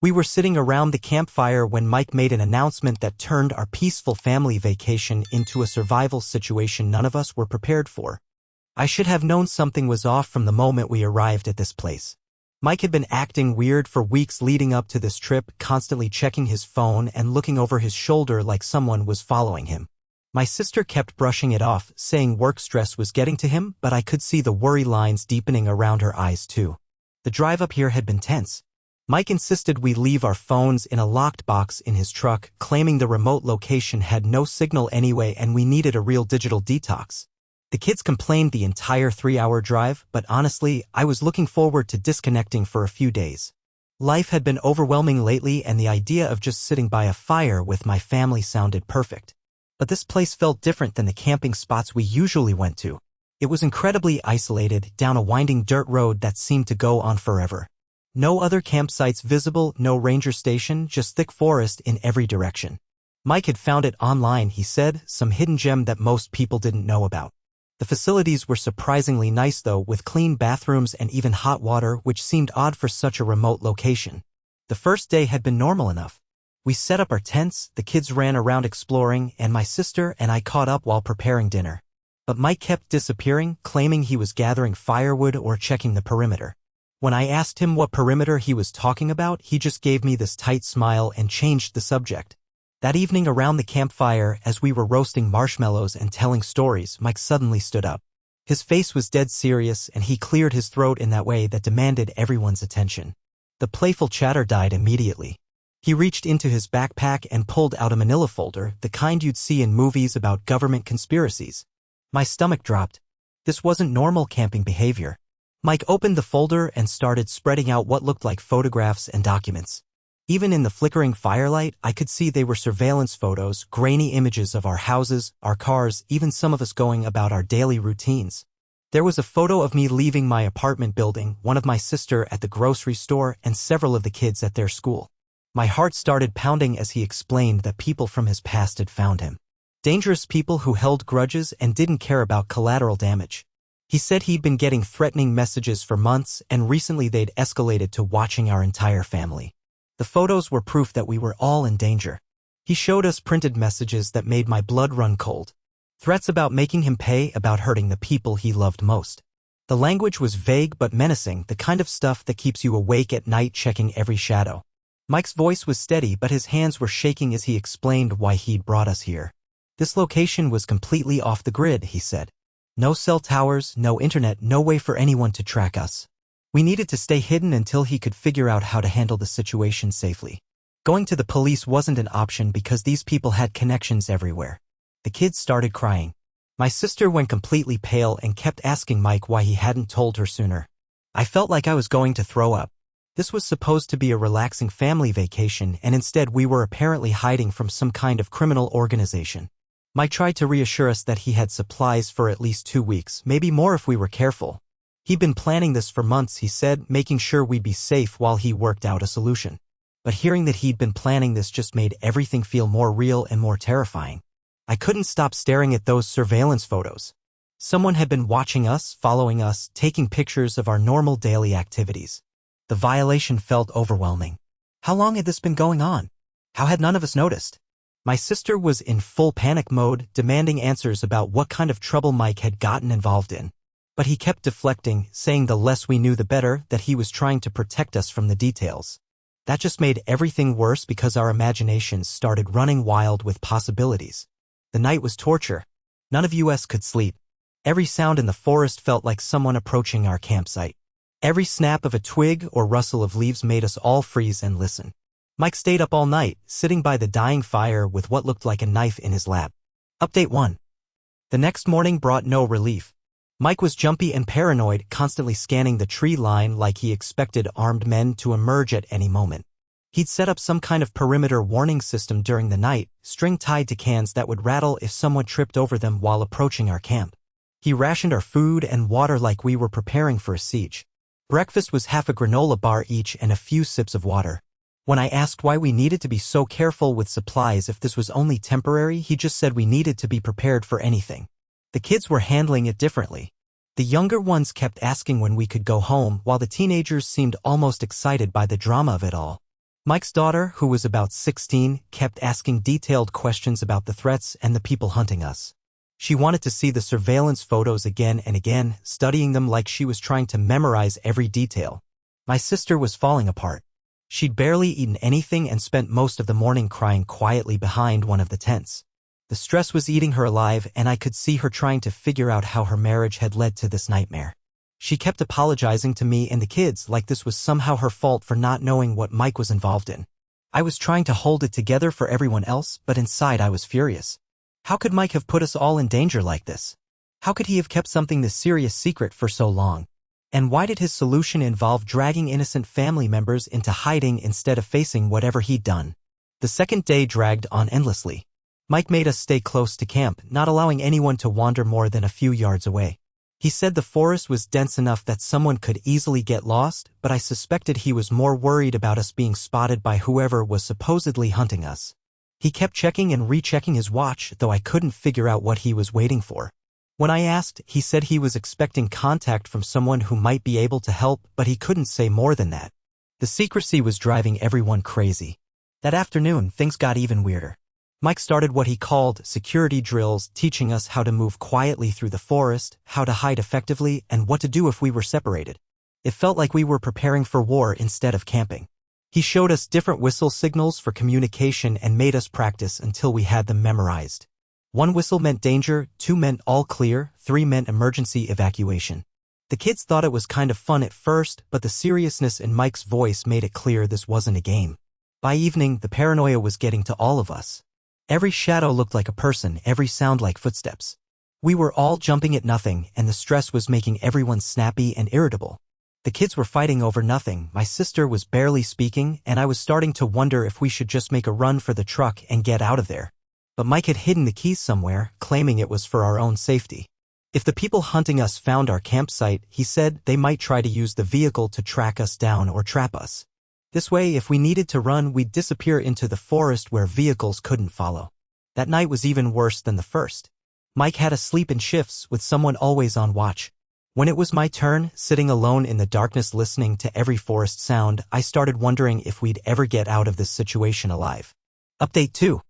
We were sitting around the campfire when Mike made an announcement that turned our peaceful family vacation into a survival situation none of us were prepared for. I should have known something was off from the moment we arrived at this place. Mike had been acting weird for weeks leading up to this trip, constantly checking his phone and looking over his shoulder like someone was following him. My sister kept brushing it off, saying work stress was getting to him, but I could see the worry lines deepening around her eyes too. The drive up here had been tense. Mike insisted we leave our phones in a locked box in his truck, claiming the remote location had no signal anyway and we needed a real digital detox. The kids complained the entire 3-hour drive, but honestly, I was looking forward to disconnecting for a few days. Life had been overwhelming lately and the idea of just sitting by a fire with my family sounded perfect. But this place felt different than the camping spots we usually went to. It was incredibly isolated, down a winding dirt road that seemed to go on forever. No other campsites visible, no ranger station, just thick forest in every direction. Mike had found it online, he said, some hidden gem that most people didn't know about. The facilities were surprisingly nice though, with clean bathrooms and even hot water, which seemed odd for such a remote location. The first day had been normal enough. We set up our tents, the kids ran around exploring, and my sister and I caught up while preparing dinner. But Mike kept disappearing, claiming he was gathering firewood or checking the perimeter. When I asked him what perimeter he was talking about, he just gave me this tight smile and changed the subject. That evening around the campfire, as we were roasting marshmallows and telling stories, Mike suddenly stood up. His face was dead serious and he cleared his throat in that way that demanded everyone's attention. The playful chatter died immediately. He reached into his backpack and pulled out a manila folder, the kind you'd see in movies about government conspiracies. My stomach dropped. This wasn't normal camping behavior. Mike opened the folder and started spreading out what looked like photographs and documents. Even in the flickering firelight, I could see they were surveillance photos, grainy images of our houses, our cars, even some of us going about our daily routines. There was a photo of me leaving my apartment building, one of my sister at the grocery store, and several of the kids at their school. My heart started pounding as he explained that people from his past had found him. Dangerous people who held grudges and didn't care about collateral damage. He said he'd been getting threatening messages for months and recently they'd escalated to watching our entire family. The photos were proof that we were all in danger. He showed us printed messages that made my blood run cold. Threats about making him pay, about hurting the people he loved most. The language was vague but menacing, the kind of stuff that keeps you awake at night checking every shadow. Mike's voice was steady but his hands were shaking as he explained why he'd brought us here. This location was completely off the grid, he said. No cell towers, no internet, no way for anyone to track us. We needed to stay hidden until he could figure out how to handle the situation safely. Going to the police wasn't an option because these people had connections everywhere. The kids started crying. My sister went completely pale and kept asking Mike why he hadn't told her sooner. I felt like I was going to throw up. This was supposed to be a relaxing family vacation and instead we were apparently hiding from some kind of criminal organization. Mike tried to reassure us that he had supplies for at least 2 weeks, maybe more if we were careful. He'd been planning this for months, he said, making sure we'd be safe while he worked out a solution. But hearing that he'd been planning this just made everything feel more real and more terrifying. I couldn't stop staring at those surveillance photos. Someone had been watching us, following us, taking pictures of our normal daily activities. The violation felt overwhelming. How long had this been going on? How had none of us noticed? My sister was in full panic mode, demanding answers about what kind of trouble Mike had gotten involved in. But he kept deflecting, saying the less we knew the better, that he was trying to protect us from the details. That just made everything worse because our imaginations started running wild with possibilities. The night was torture. None of us could sleep. Every sound in the forest felt like someone approaching our campsite. Every snap of a twig or rustle of leaves made us all freeze and listen. Mike stayed up all night, sitting by the dying fire with what looked like a knife in his lap. Update 1. The next morning brought no relief. Mike was jumpy and paranoid, constantly scanning the tree line like he expected armed men to emerge at any moment. He'd set up some kind of perimeter warning system during the night, string tied to cans that would rattle if someone tripped over them while approaching our camp. He rationed our food and water like we were preparing for a siege. Breakfast was half a granola bar each and a few sips of water. When I asked why we needed to be so careful with supplies if this was only temporary, he just said we needed to be prepared for anything. The kids were handling it differently. The younger ones kept asking when we could go home, while the teenagers seemed almost excited by the drama of it all. Mike's daughter, who was about 16, kept asking detailed questions about the threats and the people hunting us. She wanted to see the surveillance photos again and again, studying them like she was trying to memorize every detail. My sister was falling apart. She'd barely eaten anything and spent most of the morning crying quietly behind one of the tents. The stress was eating her alive, and I could see her trying to figure out how her marriage had led to this nightmare. She kept apologizing to me and the kids like this was somehow her fault for not knowing what Mike was involved in. I was trying to hold it together for everyone else, but inside I was furious. How could Mike have put us all in danger like this? How could he have kept something this serious secret for so long? And why did his solution involve dragging innocent family members into hiding instead of facing whatever he'd done? The second day dragged on endlessly. Mike made us stay close to camp, not allowing anyone to wander more than a few yards away. He said the forest was dense enough that someone could easily get lost, but I suspected he was more worried about us being spotted by whoever was supposedly hunting us. He kept checking and rechecking his watch, though I couldn't figure out what he was waiting for. When I asked, he said he was expecting contact from someone who might be able to help, but he couldn't say more than that. The secrecy was driving everyone crazy. That afternoon, things got even weirder. Mike started what he called security drills, teaching us how to move quietly through the forest, how to hide effectively, and what to do if we were separated. It felt like we were preparing for war instead of camping. He showed us different whistle signals for communication and made us practice until we had them memorized. 1 whistle meant danger, 2 meant all clear, 3 meant emergency evacuation. The kids thought it was kind of fun at first, but the seriousness in Mike's voice made it clear this wasn't a game. By evening, the paranoia was getting to all of us. Every shadow looked like a person, every sound like footsteps. We were all jumping at nothing, and the stress was making everyone snappy and irritable. The kids were fighting over nothing, my sister was barely speaking, and I was starting to wonder if we should just make a run for the truck and get out of there. But Mike had hidden the keys somewhere, claiming it was for our own safety. If the people hunting us found our campsite, he said they might try to use the vehicle to track us down or trap us. This way, if we needed to run, we'd disappear into the forest where vehicles couldn't follow. That night was even worse than the first. Mike had us sleep in shifts with someone always on watch. When it was my turn, sitting alone in the darkness listening to every forest sound, I started wondering if we'd ever get out of this situation alive. Update 2.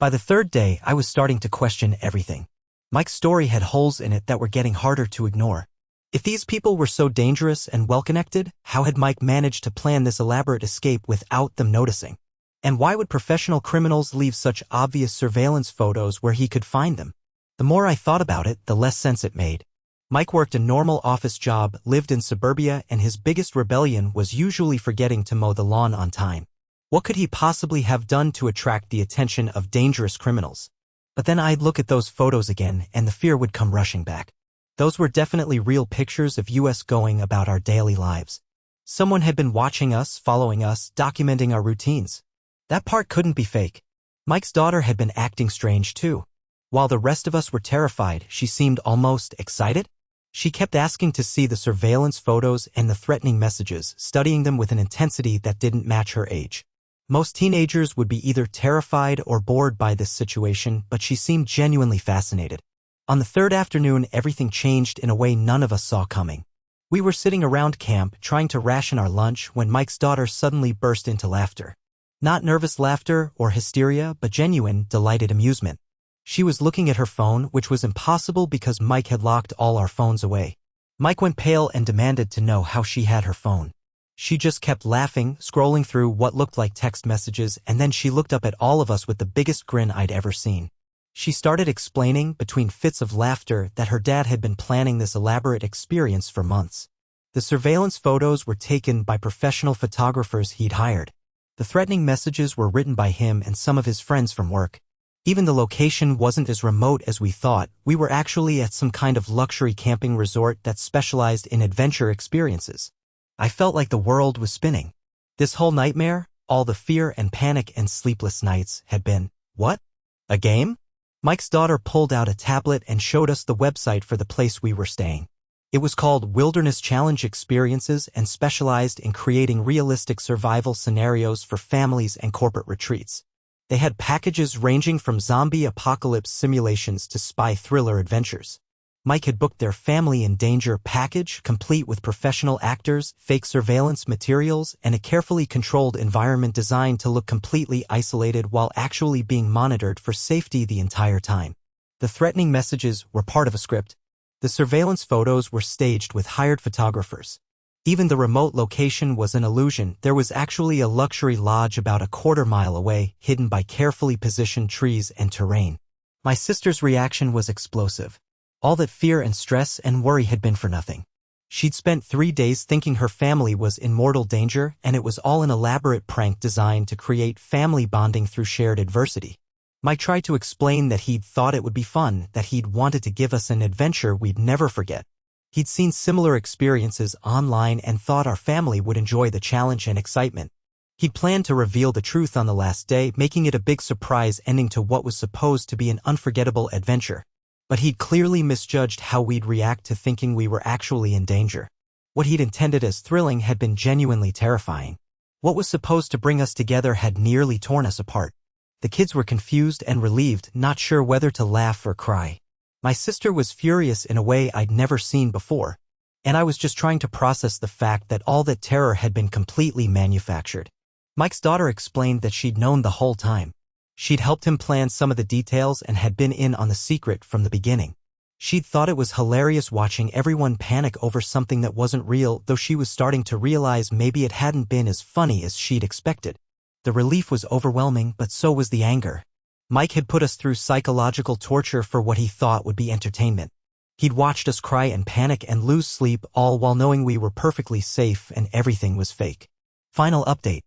By the third day, I was starting to question everything. Mike's story had holes in it that were getting harder to ignore. If these people were so dangerous and well-connected, how had Mike managed to plan this elaborate escape without them noticing? And why would professional criminals leave such obvious surveillance photos where he could find them? The more I thought about it, the less sense it made. Mike worked a normal office job, lived in suburbia, and his biggest rebellion was usually forgetting to mow the lawn on time. What could he possibly have done to attract the attention of dangerous criminals? But then I'd look at those photos again, and the fear would come rushing back. Those were definitely real pictures of us going about our daily lives. Someone had been watching us, following us, documenting our routines. That part couldn't be fake. Mike's daughter had been acting strange too. While the rest of us were terrified, she seemed almost excited. She kept asking to see the surveillance photos and the threatening messages, studying them with an intensity that didn't match her age. Most teenagers would be either terrified or bored by this situation, but she seemed genuinely fascinated. On the third afternoon, everything changed in a way none of us saw coming. We were sitting around camp, trying to ration our lunch, when Mike's daughter suddenly burst into laughter. Not nervous laughter or hysteria, but genuine, delighted amusement. She was looking at her phone, which was impossible because Mike had locked all our phones away. Mike went pale and demanded to know how she had her phone. She just kept laughing, scrolling through what looked like text messages, and then she looked up at all of us with the biggest grin I'd ever seen. She started explaining, between fits of laughter, that her dad had been planning this elaborate experience for months. The surveillance photos were taken by professional photographers he'd hired. The threatening messages were written by him and some of his friends from work. Even the location wasn't as remote as we thought. We were actually at some kind of luxury camping resort that specialized in adventure experiences. I felt like the world was spinning. This whole nightmare, all the fear and panic and sleepless nights, had been, what? A game? Mike's daughter pulled out a tablet and showed us the website for the place we were staying. It was called Wilderness Challenge Experiences and specialized in creating realistic survival scenarios for families and corporate retreats. They had packages ranging from zombie apocalypse simulations to spy thriller adventures. Mike had booked their family in danger package, complete with professional actors, fake surveillance materials, and a carefully controlled environment designed to look completely isolated while actually being monitored for safety the entire time. The threatening messages were part of a script. The surveillance photos were staged with hired photographers. Even the remote location was an illusion. There was actually a luxury lodge about a quarter-mile away, hidden by carefully positioned trees and terrain. My sister's reaction was explosive. All that fear and stress and worry had been for nothing. She'd spent 3 days thinking her family was in mortal danger, and it was all an elaborate prank designed to create family bonding through shared adversity. Mike tried to explain that he'd thought it would be fun, that he'd wanted to give us an adventure we'd never forget. He'd seen similar experiences online and thought our family would enjoy the challenge and excitement. He'd planned to reveal the truth on the last day, making it a big surprise ending to what was supposed to be an unforgettable adventure. But he'd clearly misjudged how we'd react to thinking we were actually in danger. What he'd intended as thrilling had been genuinely terrifying. What was supposed to bring us together had nearly torn us apart. The kids were confused and relieved, not sure whether to laugh or cry. My sister was furious in a way I'd never seen before, and I was just trying to process the fact that all that terror had been completely manufactured. Mike's daughter explained that she'd known the whole time. She'd helped him plan some of the details and had been in on the secret from the beginning. She'd thought it was hilarious watching everyone panic over something that wasn't real, though she was starting to realize maybe it hadn't been as funny as she'd expected. The relief was overwhelming, but so was the anger. Mike had put us through psychological torture for what he thought would be entertainment. He'd watched us cry and panic and lose sleep, all while knowing we were perfectly safe and everything was fake. Final update.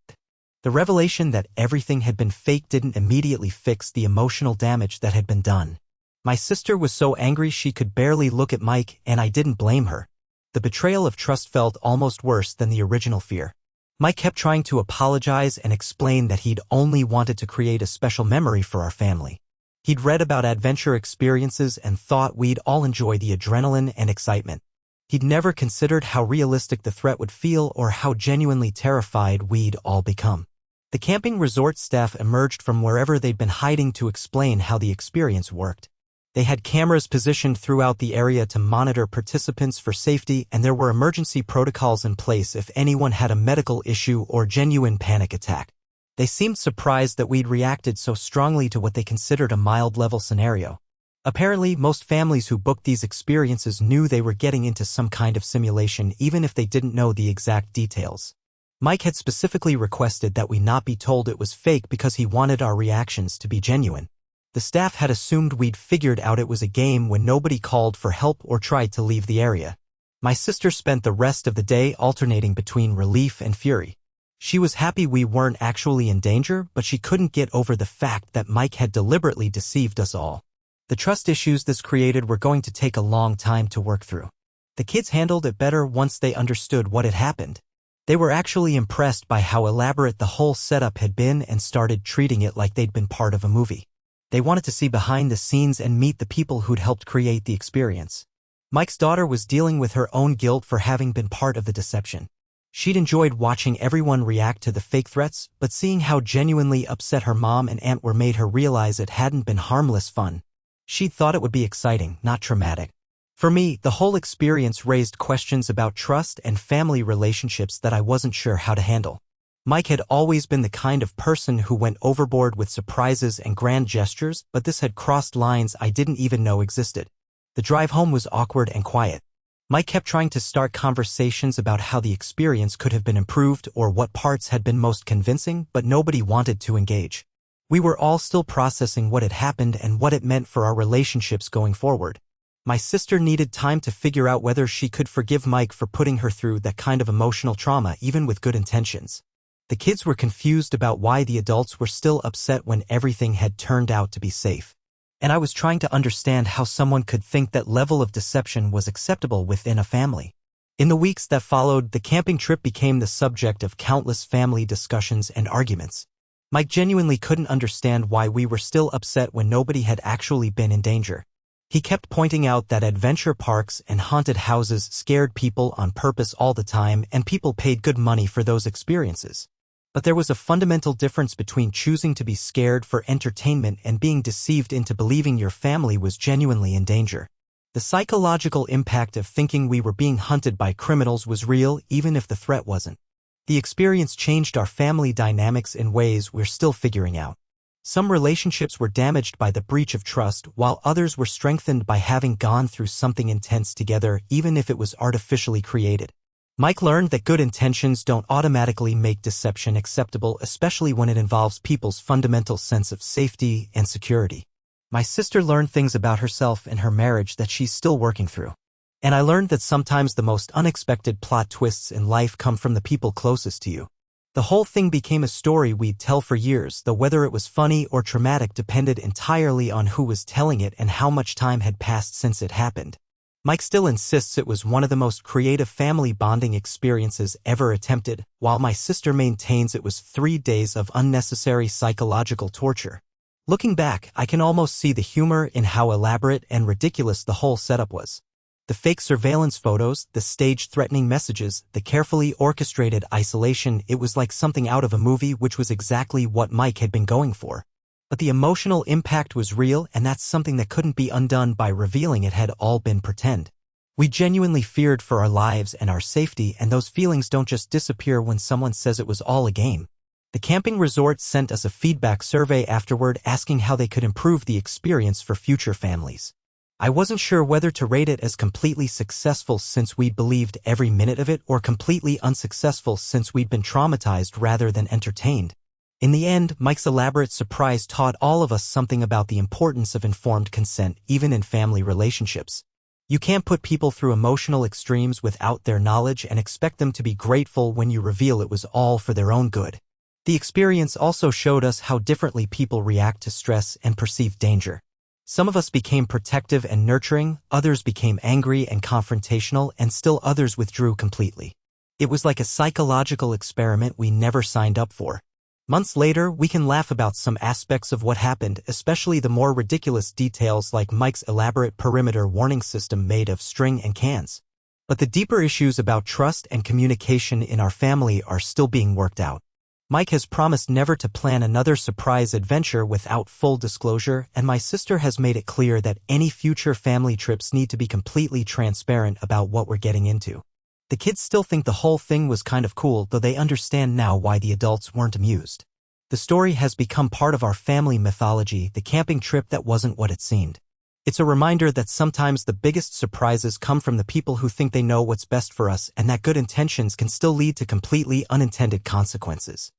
The revelation that everything had been fake didn't immediately fix the emotional damage that had been done. My sister was so angry she could barely look at Mike, and I didn't blame her. The betrayal of trust felt almost worse than the original fear. Mike kept trying to apologize and explain that he'd only wanted to create a special memory for our family. He'd read about adventure experiences and thought we'd all enjoy the adrenaline and excitement. He'd never considered how realistic the threat would feel or how genuinely terrified we'd all become. The camping resort staff emerged from wherever they'd been hiding to explain how the experience worked. They had cameras positioned throughout the area to monitor participants for safety, and there were emergency protocols in place if anyone had a medical issue or genuine panic attack. They seemed surprised that we'd reacted so strongly to what they considered a mild-level scenario. Apparently, most families who booked these experiences knew they were getting into some kind of simulation even if they didn't know the exact details. Mike had specifically requested that we not be told it was fake because he wanted our reactions to be genuine. The staff had assumed we'd figured out it was a game when nobody called for help or tried to leave the area. My sister spent the rest of the day alternating between relief and fury. She was happy we weren't actually in danger, but she couldn't get over the fact that Mike had deliberately deceived us all. The trust issues this created were going to take a long time to work through. The kids handled it better once they understood what had happened. They were actually impressed by how elaborate the whole setup had been and started treating it like they'd been part of a movie. They wanted to see behind the scenes and meet the people who'd helped create the experience. Mike's daughter was dealing with her own guilt for having been part of the deception. She'd enjoyed watching everyone react to the fake threats, but seeing how genuinely upset her mom and aunt were made her realize it hadn't been harmless fun. She'd thought it would be exciting, not traumatic. For me, the whole experience raised questions about trust and family relationships that I wasn't sure how to handle. Mike had always been the kind of person who went overboard with surprises and grand gestures, but this had crossed lines I didn't even know existed. The drive home was awkward and quiet. Mike kept trying to start conversations about how the experience could have been improved or what parts had been most convincing, but nobody wanted to engage. We were all still processing what had happened and what it meant for our relationships going forward. My sister needed time to figure out whether she could forgive Mike for putting her through that kind of emotional trauma, even with good intentions. The kids were confused about why the adults were still upset when everything had turned out to be safe. And I was trying to understand how someone could think that level of deception was acceptable within a family. In the weeks that followed, the camping trip became the subject of countless family discussions and arguments. Mike genuinely couldn't understand why we were still upset when nobody had actually been in danger. He kept pointing out that adventure parks and haunted houses scared people on purpose all the time, and people paid good money for those experiences. But there was a fundamental difference between choosing to be scared for entertainment and being deceived into believing your family was genuinely in danger. The psychological impact of thinking we were being hunted by criminals was real even if the threat wasn't. The experience changed our family dynamics in ways we're still figuring out. Some relationships were damaged by the breach of trust, while others were strengthened by having gone through something intense together, even if it was artificially created. Mike learned that good intentions don't automatically make deception acceptable, especially when it involves people's fundamental sense of safety and security. My sister learned things about herself and her marriage that she's still working through. And I learned that sometimes the most unexpected plot twists in life come from the people closest to you. The whole thing became a story we'd tell for years, though whether it was funny or traumatic depended entirely on who was telling it and how much time had passed since it happened. Mike still insists it was one of the most creative family bonding experiences ever attempted, while my sister maintains it was 3 days of unnecessary psychological torture. Looking back, I can almost see the humor in how elaborate and ridiculous the whole setup was. The fake surveillance photos, the staged threatening messages, the carefully orchestrated isolation, it was like something out of a movie, which was exactly what Mike had been going for. But the emotional impact was real, and that's something that couldn't be undone by revealing it had all been pretend. We genuinely feared for our lives and our safety, and those feelings don't just disappear when someone says it was all a game. The camping resort sent us a feedback survey afterward asking how they could improve the experience for future families. I wasn't sure whether to rate it as completely successful since we'd believed every minute of it, or completely unsuccessful since we'd been traumatized rather than entertained. In the end, Mike's elaborate surprise taught all of us something about the importance of informed consent, even in family relationships. You can't put people through emotional extremes without their knowledge and expect them to be grateful when you reveal it was all for their own good. The experience also showed us how differently people react to stress and perceived danger. Some of us became protective and nurturing, others became angry and confrontational, and still others withdrew completely. It was like a psychological experiment we never signed up for. Months later, we can laugh about some aspects of what happened, especially the more ridiculous details like Mike's elaborate perimeter warning system made of string and cans. But the deeper issues about trust and communication in our family are still being worked out. Mike has promised never to plan another surprise adventure without full disclosure, and my sister has made it clear that any future family trips need to be completely transparent about what we're getting into. The kids still think the whole thing was kind of cool, though they understand now why the adults weren't amused. The story has become part of our family mythology, the camping trip that wasn't what it seemed. It's a reminder that sometimes the biggest surprises come from the people who think they know what's best for us, and that good intentions can still lead to completely unintended consequences.